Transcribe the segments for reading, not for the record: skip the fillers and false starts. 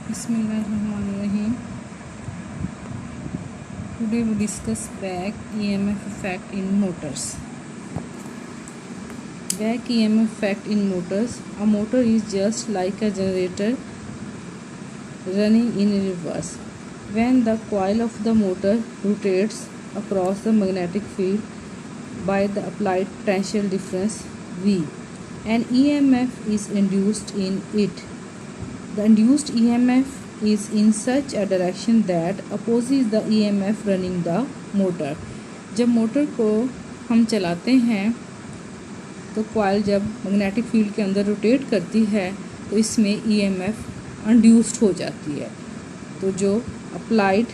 Bismillahirrahmanirrahim. Today we discuss back EMF effect in motors. Back EMF effect in motors. A motor is just like a generator running in reverse. When the coil of the motor rotates across the magnetic field by the applied potential difference V, an EMF is induced in it. The induced EMF is in such a direction that opposes the EMF running the motor. जब motor को हम चलाते हैं तो coil जब magnetic field के अंदर rotate करती है तो इसमें EMF इंड्यूस्ड हो जाती है, तो जो अप्लाइड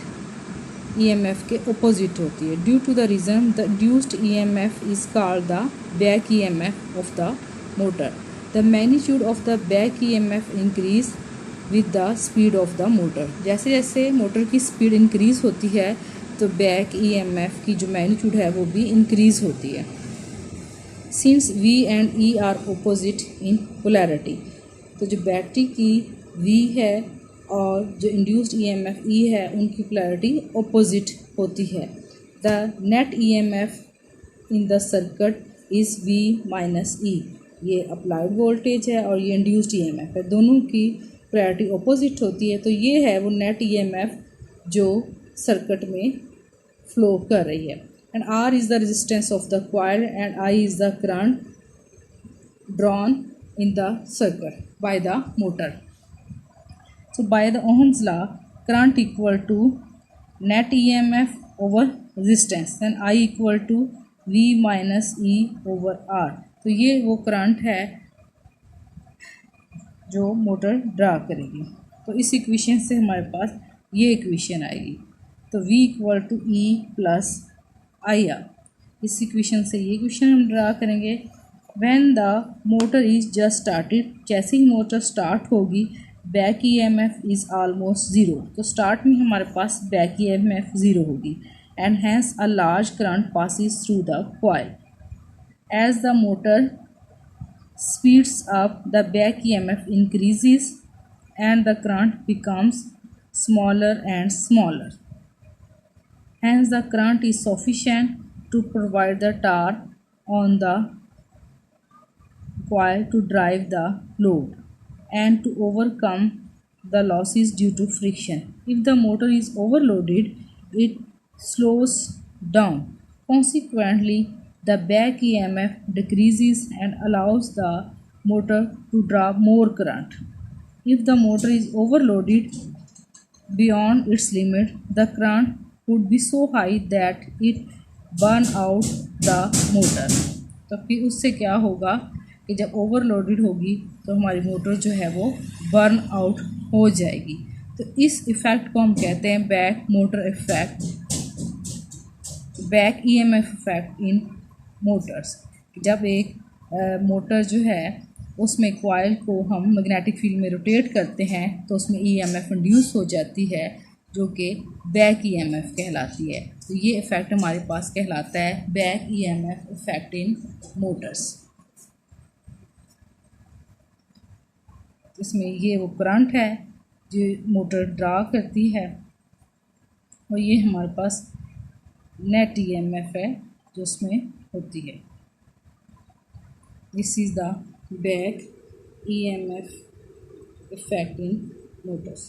EMF के ऑपोजिट होती है. Due to the reason the induced EMF is called the back EMF of the motor. The magnitude of the back EMF increase with the speed of the motor. जैसे जैसे motor की speed increase होती है तो back EMF की जो magnitude है वो भी इंक्रीज़ होती है. Since V and E are opposite in polarity, तो जो बैटरी की V है और जो इंड्यूस्ड EMF E है उनकी पोलैरिटी ऑपोजिट होती है. The net EMF in the circuit is V minus E. ये अप्लाइड वोल्टेज है और ये इंड्यूस्ड EMF है, दोनों की पोलैरिटी ऑपोजिट होती है, तो ये है वो नेट EMF जो सर्किट में फ्लो कर रही है. And R is the resistance of the coil and I is the current drawn in the circuit by the motor. So by the Ohm's law, current equal to net EMF over resistance, then I equal to V minus E over R. तो ये वो current है जो motor draw करेगी. तो इस equation से हमारे पास ये इक्वेशन आएगी, तो V equal to E plus I R. इस इक्वेशन से ये इक्वेशन हम ड्रा करेंगे. When the motor is just started, जैसे ही मोटर स्टार्ट होगी back EMF is almost zero. तो स्टार्ट में हमारे पास बैक EMF ज़ीरो होगी and hence a large current passes through the coil. As the motor speeds up, the back EMF increases and the current becomes smaller and smaller. Hence, the current is sufficient to provide the torque on the coil to drive the load and to overcome the losses due to friction. If the motor is overloaded, it slows down. Consequently, the back EMF decreases and allows the motor to draw more current. If the motor is overloaded beyond its limit, the current would be so high that it burn out the motor. तो फिर उससे क्या होगा कि जब overloaded होगी तो हमारी मोटर जो है वो बर्न आउट हो जाएगी. तो इस इफ़ेक्ट को हम कहते हैं back motor effect, back EMF effect in motors. जब एक मोटर जो है उसमें कॉइल को हम मैग्नेटिक फील्ड में रोटेट करते हैं तो उसमें EMF इंड्यूस हो जाती है जो कि बैक EMF कहलाती है. तो ये इफ़ेक्ट हमारे पास कहलाता है back EMF effect in Motors. इसमें ये वो करंट है जो मोटर ड्रा करती है और ये हमारे पास नेट EMF है जो उसमें होती है. This is the back EMF effect in Motors.